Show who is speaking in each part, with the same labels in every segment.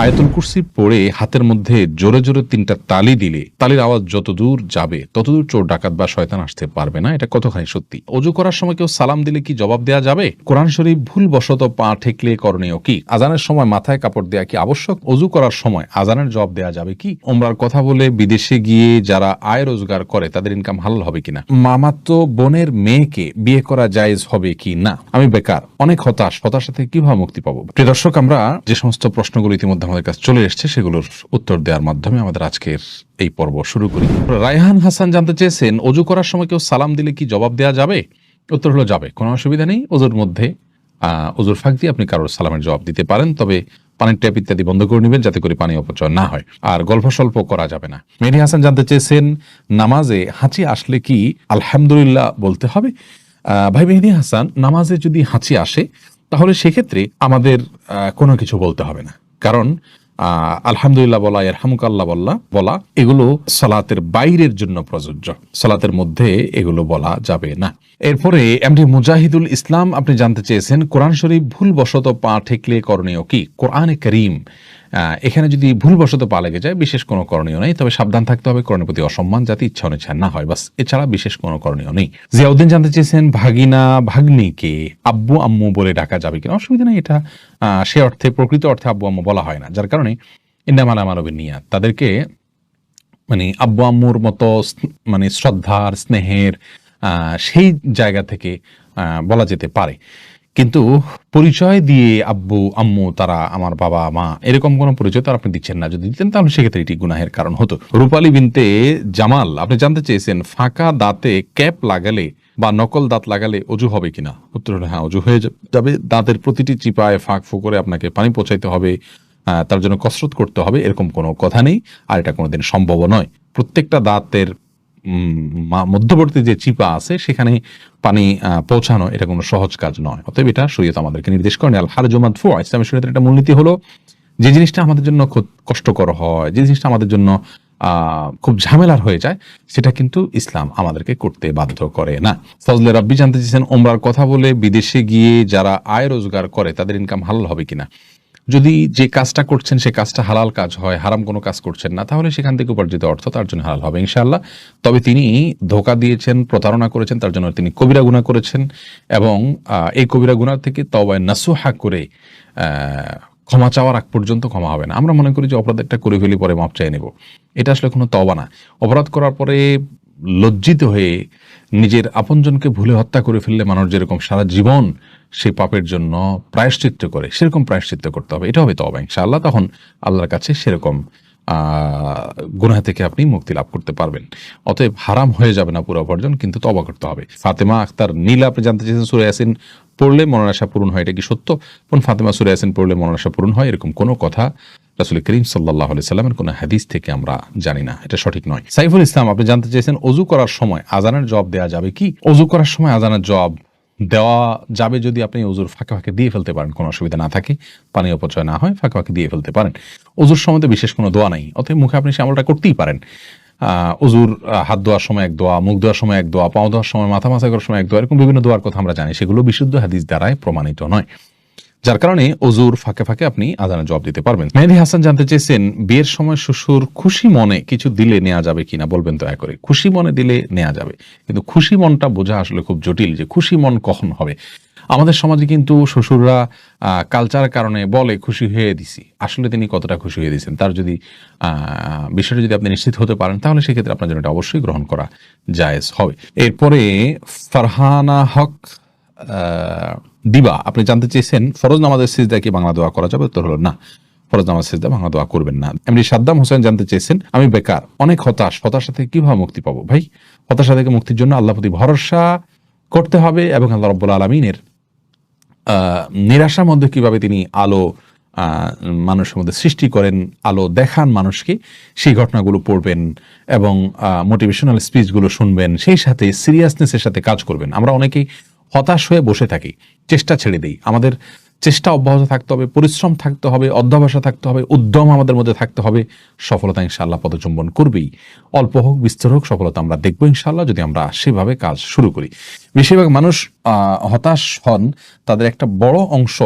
Speaker 1: আয়াতুল কুরসি পড়ে হাতের মধ্যে জোরে জোরে ৩টা তালি দিলে তালির আওয়াজ যতদূর যাবে ততদূর চোর ডাকাত বা শয়তান আসতে পারবে না। এটা কতখানি সত্যি? অজু করার সময় কেউ সালাম দিলে কি জবাব দেওয়া যাবে? কোরআন শরীফ ভুলবশত পা ঠেকলে করণীয় কি? আজানের সময় মাথায় কাপড় দেওয়া কি আবশ্যক? অজু করার সময় আজানের জবাব দেওয়া যাবে কি? ওমরার কথা বলে বিদেশে গিয়ে যারা আয় রোজগার করে তাদের ইনকাম হালাল হবে কিনা? মামাতো বোনের মেয়েকে বিয়ে করা জায়েজ হবে কি না? আমি বেকার, অনেক হতাশা থেকে কিভাবে মুক্তি পাবো? প্রিয় দর্শক, আমরা যে সমস্ত প্রশ্নগুলো ইতিমধ্যে আমাদের কাছে চলে এসেছে সেগুলোর উত্তর দেওয়ার মাধ্যমে আমাদের আজকের এই পর্ব শুরু করি। রায়হান হাসান জানতে চেয়েছেন, অজু করার সময় কেউ সালাম দিলে কি জবাব দেওয়া যাবে? উত্তর হলো যাবে, কোনো অসুবিধা নেই। অজুর মধ্যে অজুর ফাঁক দিয়ে আপনি কারোর সালামের জবাব দিতে পারেন, তবে পানির ট্যাপ ইত্যাদি বন্ধ করে নেবেন যাতে করে পানি অপচয় না হয়। আর গল্প স্বল্প করা যাবে না। মেহেদী হাসান জানতে চেয়েছেন, নামাজে হাঁচি আসলে কি আলহামদুলিল্লাহ বলতে হবে? ভাই মেহেদী হাসান, নামাজে যদি হাঁচি আসে তাহলে সেক্ষেত্রে আমাদের কোনো কিছু বলতে হবে না, কারণ আলহামদুলিল্লাহ বলা, ইরহামুকাল্লাহ বলা এগুলো সালাতের বাইরের জন্য প্রযোজ্য, সালাতের মধ্যে এগুলো বলা যাবে না। এরপরে এমডি মুজাহিদুল ইসলাম আপনি জানতে চেয়েছেন, কোরআন শরীফ ভুলবশত পা ঠেকলে করণীয় কি? কোরআনে করিম এখানে যদি ভুলবশত পা লেগে যায় বিশেষ কোনো করণীয় নেই, তবে সাবধান থাকতে হবে কোরআনের প্রতি অসম্মান যাতে ইচ্ছা অনিচ্ছা না হয়, বাস। এছাড়া বিশেষ কোনো করণীয় নেই। জিয়াউদ্দিন জানতে চেয়েছেন, ভাগিনা ভাগ্নিকে আব্বু আম্মু বলে ডাকা যাবে কিনা? অসুবিধা নেই, এটা সে অর্থে প্রকৃত অর্থে আব্বু আম্মু বলা হয় না, যার কারণে ইন্নামাল আমালু বিন্নিয়াত, তাদেরকে মানে আব্বু আম্মুর মতো মানে শ্রদ্ধার স্নেহের সেই জায়গা থেকে বলা যেতে পারে, কিন্তু পরিচয় দিয়ে আব্বু আম্মু তারা আমার বাবা মা এরকম কোনো পরিচয় তো আপনি দিচ্ছেন না। যদি দিতেন তাহলে সেক্ষেত্রে এটি গুনাহের কারণ হতো। রূপালী বিনতে জামাল আপনি জানতে চেয়েছেন, ফাঁকা দাঁতে ক্যাপ লাগালে বা নকল দাঁত লাগালে অজু হবে কিনা? উত্তর হলো হ্যাঁ, অজু হয়ে যাবে। দাঁতের প্রতিটি চিপায় ফাঁক ফুকরে আপনাকে পানি পৌঁছাইতে হবে, তার জন্য কসরত করতে হবে, এরকম কোনো কথা নেই, আর এটা কোনোদিন সম্ভব নয়। প্রত্যেকটা দাঁতের মধ্যবর্তী যে চিপা আছে সেখানে পানি পৌঁছানো এটা কোনো সহজ কাজ নয়, অতএব এটা শরীয়ত আমাদেরকে নির্দেশ করেন। আল হারজু মাদফু, ইসলামী শরীয়তের একটা মূলনীতি হলো যে জিনিসটা আমাদের জন্য খুব কষ্টকর হয়, যে জিনিসটা আমাদের জন্য খুব ঝামেলার হয়ে যায়, সেটা কিন্তু ইসলাম আমাদেরকে করতে বাধ্য করে না। ফজলে রাব্বি জানতে চেয়েছেন, ওমরার কথা বলে বিদেশে গিয়ে যারা আয় রোজগার করে তাদের ইনকাম হালাল হবে কিনা? যদি যে কাজটা করছেন সে কাজটা হালাল কাজ হয়, হারাম কোনো কাজ করছেন না, তাহলে সেখান থেকে উপার্জিত অর্থ তার জন্য হালাল হবে ইনশাআল্লাহ। তবে তিনি ধোঁকা দিয়েছেন, প্রতারণা করেছেন, তার জন্য তিনি কবিরা গুনাহ করেছেন, এবং এই কবিরা গুনাহ থেকে তওবায়ে নাসুহা করে ক্ষমা চাওয়ার আগ পর্যন্ত ক্ষমা হবে না। আমরা মনে করি যে অপরাধ একটা করে ফেলি পরে মাপ চাই নেব, এটা আসলে কোনো তওবা না। অপরাধ করার পরে লজ্জিত হয়ে নিজের আপনজনকে ভুলে হত্যা করে ফেললে মানুষ যেরকম সারা জীবন সেই পাপের জন্য প্রায়শ্চিত্ত করে, সেরকম প্রায়শ্চিত্ত করতে হবে, এটা হবে তওবা ইনশাআল্লাহ। তখন আল্লাহর কাছে সেরকম গুনাহ থেকে আপনি মুক্তি লাভ করতে পারবেন। অতএব হারাম হয়ে যাবে না পুরো উপার্জন, কিন্তু তওবা করতে হবে। ফাতেমা আক্তার নীলা আপনি জানতে চেয়েছেন, সূরা ইয়াসিন পড়লে মনের আশা পূরণ হয়, এটা কি সত্য? কোন ফাতেমা সূরা ইয়াসিন পড়লে মনের আশা পূরণ হয় এরকম কোনো কথা রাসূল করিম সাল্লাল্লাহু আলাইহি সাল্লামের কোন হাদিস থেকে আমরা জানি না, এটা সঠিক নয়। সাইফুল ইসলাম আপনি জানতে চেয়েছেন, অজু করার সময় আজানের জবাব দেওয়া যাবে কি? অজু করার সময় আজানের জবাব দেওয়া যাবে যদি আপনি অজুর ফাঁকে ফাঁকে দিয়ে ফেলতে পারেন, কোনো অসুবিধা না থাকে, পানি অপচয় না হয়, ফাঁকে ফাঁকে দিয়ে ফেলতে পারেন। অজুর সময় তো বিশেষ কোনো দোয়া নেই, অতএব মুখে আপনি সে আমলটা করতেই পারেন। অজুর হাত ধোয়ার সময় এক দোয়া, মুখ ধোয়ার সময় এক দোয়া, পাও ধোয়ার সময়, মাথা মাসা করার সময় এক দোয়া, এরকম বিভিন্ন দোয়ার কথা আমরা জানি, সেগুলো বিশুদ্ধ হাদিস দ্বারাই প্রমাণিত নয়, যার কারণে অজুর ফাঁকে ফাঁকে আপনি আজানের জবাব দিতে পারবেন। মেহেদী হাসান জানতে চেয়েছেন, বিয়ের সময় শ্বশুর খুশি মনে কিছু দিলে নেওয়া যাবে কিনা, বলবেন দয়া করে। খুশি মনে দিলে নেওয়া যাবে, কিন্তু খুশি মনটা বোঝা আসলে খুব জটিল, যে খুশি মন কখন হবে। আমাদের সমাজে কিন্তু শ্বশুররা কালচারের কারণে বলে খুশি হয়ে দিছি, আসলে তিনি কতটা খুশি হয়ে দিয়েছেন তার যদি বিষয়টা যদি আপনি নিশ্চিত হতে পারেন তাহলে সেক্ষেত্রে আপনার জন্য এটা অবশ্যই গ্রহণ করা জায়েজ হবে। এরপরে ফারহানা হক দিবা আপনি জানতে চেয়েছেন, ফরজ নামাজের সিজদা কি বাংলা দোয়া করা যাবে? উত্তর হলো না, ফরজ নামাজ সিজদা বাংলা দোয়া করবেন না। এমনি সাদ্দাম হোসেন জানতে চেয়েছেন, আমি বেকার, অনেক হতাশা থেকে কিভাবে মুক্তি পাবো? ভাই, হতাশা থেকে মুক্তির জন্য আল্লাহর প্রতি ভরসা করতে হবে, এবং আল্লাহ রাব্বুল আলামিনের নিরাশার মধ্যে কিভাবে তিনি আলো মানুষের মধ্যে সৃষ্টি করেন, আলো দেখান মানুষকে, সেই ঘটনাগুলো পড়বেন এবং মোটিভেশনাল স্পিচগুলো শুনবেন, সেই সাথে সিরিয়াসনেসের সাথে কাজ করবেন। আমরা অনেকেই হতাশ হয়ে বসে থাকি, চেষ্টা ছেড়ে দিই। আমাদের চেষ্টা অব্যাহত থাকতে হবে, পরিশ্রম থাকতে হবে, অধ্যবসায় থাকতে হবে, উদ্যম আমাদের মধ্যে থাকতে হবে। সফলতা ইনশাআল্লাহ পদচুম্বন করবেই, অল্প হোক বিস্তর হোক সফলতা আমরা দেখবো ইনশাআল্লাহ, যদি আমরা সেভাবে কাজ শুরু করি। বেশিরভাগ মানুষ হতাশ হন, তাদের একটা বড় অংশ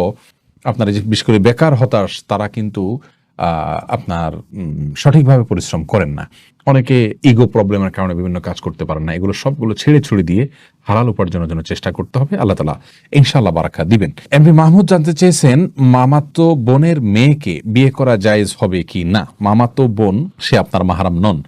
Speaker 1: আপনারা যে বিশেষ করে বেকার হতাশ, তারা কিন্তু আপনার সঠিকভাবে পরিশ্রম করেন না, অনেকে ইগো প্রবলেমের কারণে বিভিন্ন কাজ করতে পারেন না, এগুলো সবগুলো ছেড়ে ছুড়ে দিয়ে হালাল উপার্জনের জন্য চেষ্টা করতে হবে। আল্লাহ তাআলা ইনশাআল্লাহ বারাকা দিবেন। এমপি মাহমুদ জানতে চেয়েছেন, মামাতো বোনের মেয়েকে বিয়ে করা জায়েজ হবে কি না? মামাতো বোন সে আপনার মাহরাম নন।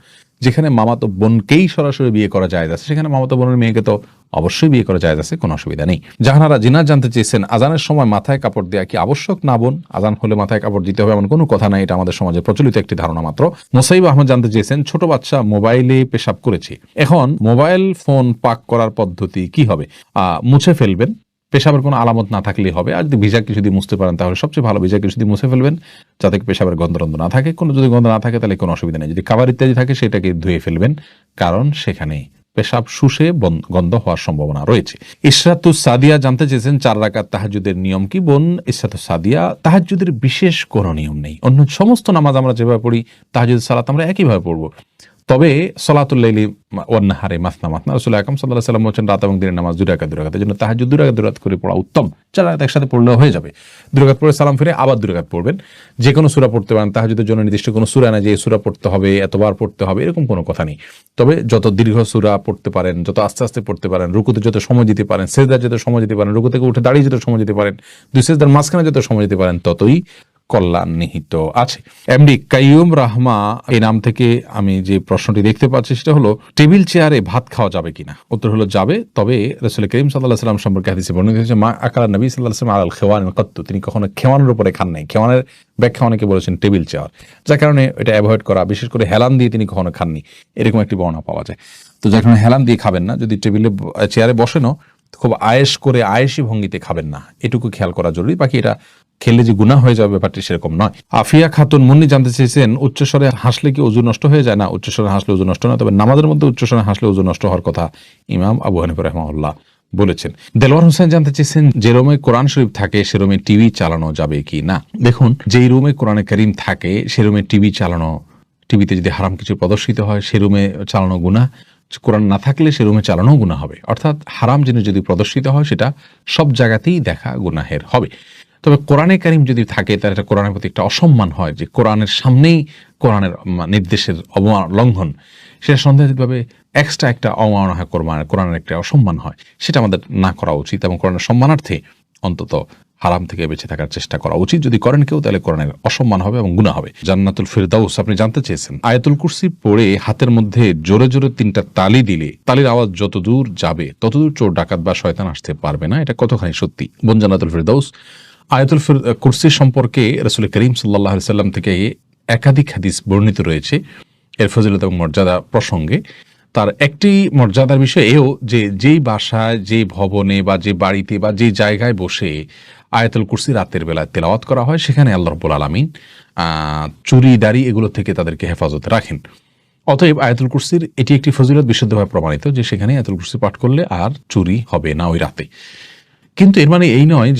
Speaker 1: যেখানে মামাতো বোনকেই সরাসরি বিয়ে করা জায়েজ আছে, সেখানে মামাতো বোনের মেয়েকে তো অবশ্যই বিয়ে করা জায়েজ আছে, কোনো অসুবিধা নেই। জাহানারা জিনাত জানতে চেয়েছেন, আজানের সময় মাথায় কাপড় দেওয়া কি আবশ্যক না বোন? আজান হলে মাথায় কাপড় দিতে হবে এমন কোনো কথা নাই, এটা আমাদের সমাজে প্রচলিত একটি ধারণা মাত্র। মোসাইব আহমদ জানতে চেয়েছেন, ছোট বাচ্চা মোবাইলে পেশাব করেছে, এখন মোবাইল ফোন পাক করার পদ্ধতি কি হবে? মুছে ফেলবেন, পেশাবের কোনো আলামত না থাকলেই হবে। আর যদি ভিজা কিছু দিয়ে মুছতে পারেন তাহলে সবচেয়ে ভালো, ভিজা কিছু দিয়ে মুছে ফেলবেন যাতে পেশাবের গন্ধ না থাকে। কোনো যদি গন্ধ না থাকে তাহলে কোনো অসুবিধা নেই। যদি খাবার ইত্যাদি থাকে সেটাকে ধুয়ে ফেলবেন, কারণ সেখানে পেশাব শুষে গন্ধ হওয়ার সম্ভাবনা রয়েছে। ইশরাতুস সাদিয়া জানতে চেয়েছেন, 4 রাকাত তাহাজ্জুদের নিয়ম কি? বোন ইশরাতুস সাদিয়া, তাহাজ্জুদের বিশেষ কোনো নিয়ম নেই, অন্য সমস্ত নামাজ আমরা যেভাবে পড়ি তাহাজ্জুদ সালাত আমরা একইভাবে পড়বো। তবে সলাতুল লাইলি ওয়ান নাহারি মাসনা মাসনা, রাসূল আকরাম সাল্লাল্লাহু আলাইহি ওয়াসাল্লাম বলেছেন রাত এবং দিনের নামাজ 2 রাকাত 2 রাকাত, এর জন্য তাহাজ্জুদ 2 রাকাত 2 রাকাত করে পড়া উত্তম। 4 রাকাত একসাথে পড়লেও হয়ে যাবে। 2 রাকাত পড়ে সালাম ফিরে আবার 2 রাকাত পড়বেন। যে কোনো সূরা পড়তে পারেন, তাহাজ্জুদের জন্য নির্দিষ্ট কোনো সূরা না যে সূরা পড়তে হবে, এতবার পড়তে হবে, এরকম কোনো কথা নেই। তবে যত দীর্ঘ সূরা পড়তে পারেন, যত আস্তে আস্তে পড়তে পারেন, রুকুতে যত সময় দিতে পারেন, সিজদায় যত সময় দিতে পারেন, রুকু থেকে উঠে দাঁড়িয়ে যত সময় দিতে পারেন, 2 সিজদার মাঝখানে যত সময় দিতে পারেন, ততই কল্যাণ নিহিত আছে। এমডি কাইয়ুম রাহমা এই নাম থেকে আমি যে প্রশ্নটি দেখতে পাচ্ছি সেটা হলো, টেবিল চেয়ারে ভাত খাওয়া যাবে কিনা? উত্তর হলো যাবে। তবে রাসূল করিম সাল্লাল্লাহু আলাইহি ওয়াসাল্লাম সম্পর্কে হাদিসে বর্ণিত হয়েছে, মা আকালা নবী সাল্লাল্লাহু আলাইহি ওয়াসাল্লাম আলাল খেওয়ান কাত্তু, তিনি কখনো খেওয়ানের উপরে খান নাই। খেওয়ানের ব্যাখ্যা অনেকে বলেছেন টেবিল চেয়ার, যার কারণে এটা অ্যাভয়েড করা, বিশেষ করে হেলান দিয়ে তিনি কখনো খাননি, এরকম একটি বর্ণনা পাওয়া যায়। তো যার কারণে হেলান দিয়ে খাবেন না, যদি টেবিলে চেয়ারে বসেনও খুব আয়েশ করে আয়েশি ভঙ্গিতে খাবেন না, এটুকু খেয়াল করা জরুরি। বাকি এটা খেলে যে গুনাহ হয়ে যাবে ব্যাপারটি সেরকম নয়। আফিয়া খাতুন মুন্নি জানতে চেয়েছেন, উচ্চস্বরে হাসলে কি ওযু নষ্ট হয়ে যায়? না, উচ্চস্বরে হাসলে ওযু নষ্ট না, তবে নামাজের মধ্যে উচ্চস্বরে হাসলে ওযু নষ্ট হওয়ার কথা ইমাম আবু হানিফা রাহিমাহুল্লাহ বলেছেন। দেলোয়ার হোসেন জানতে চেয়েছেন, যে রুমে কোরআন শরীফ থাকে সে রুমে টিভি চালানো যাবে কি না? দেখুন, যেই রুমে কোরআনে কারীম থাকে সে রুমে টিভি চালানো, টিভিতে যদি হারাম কিছু প্রদর্শিত হয় সে রুমে চালানো গুনাহ, কোরআন না থাকলে সে রুমে চালানো গুনাহ হবে। অর্থাৎ হারাম জিনিস যদি প্রদর্শিত হয় সেটা সব জায়গাতেই দেখা গুনাহের হবে। তবে কোরআনে কারীম যদি থাকে তার এটা কোরআনের প্রতি একটা অসম্মান হয়, যে কোরআনের সামনেই কোরআনের নির্দেশের অবলঙ্ঘন, সেটা সন্দেহভাবে এক্সট্রা একটা অবমাননা হয়, কোরআনের একটা অসম্মান হয়, সেটা আমাদের না করা উচিত এবং কোরআনের সম্মানার্থে অন্তত হারাম থেকে বেঁচে থাকার চেষ্টা করা উচিত। যদি করেন কেউ তাহলে কোরআনের অসম্মান হবে এবং গুনাহ হবে। জান্নাতুল ফিরদাউস আপনি জানতে চেয়েছেন, আয়াতুল কুরসি পড়ে হাতের মধ্যে জোরে জোরে 3টা তালি দিলে তালির আওয়াজ যত দূর যাবে ততদূর চোর ডাকাত বা শয়তান আসতে পারবে না, এটা কতখানি সত্যি? বোন জান্নাতুল ফিরদাউস, আয়াতুল কুরসি সম্পর্কে রাসূল করিম সাল্লাল্লাহু আলাইহি ওয়াসাল্লাম থেকে একাধিক হাদিস বর্ণিত রয়েছে এর ফজিলত এবং মর্যাদা প্রসঙ্গে। তার একটি মর্যাদার বিষয় এও যে যেই বাসায়, যে ভবনে বা যে বাড়িতে বা যে জায়গায় বসে আয়াতুল কুরসি রাতের বেলায় তেলাওয়াত করা হয় সেখানে আল্লাহ রাব্বুল আলামিন চুরি দাড়ি এগুলো থেকে তাদেরকে হেফাজতে রাখেন। অতএব আয়াতুল কুরসির এটি একটি ফজিলত বিশুদ্ধভাবে প্রমাণিত যে সেখানে আয়াতুল কুরসি পাঠ করলে আর চুরি হবে না ওই রাতে। কিন্তু এর মানে এই নয় যে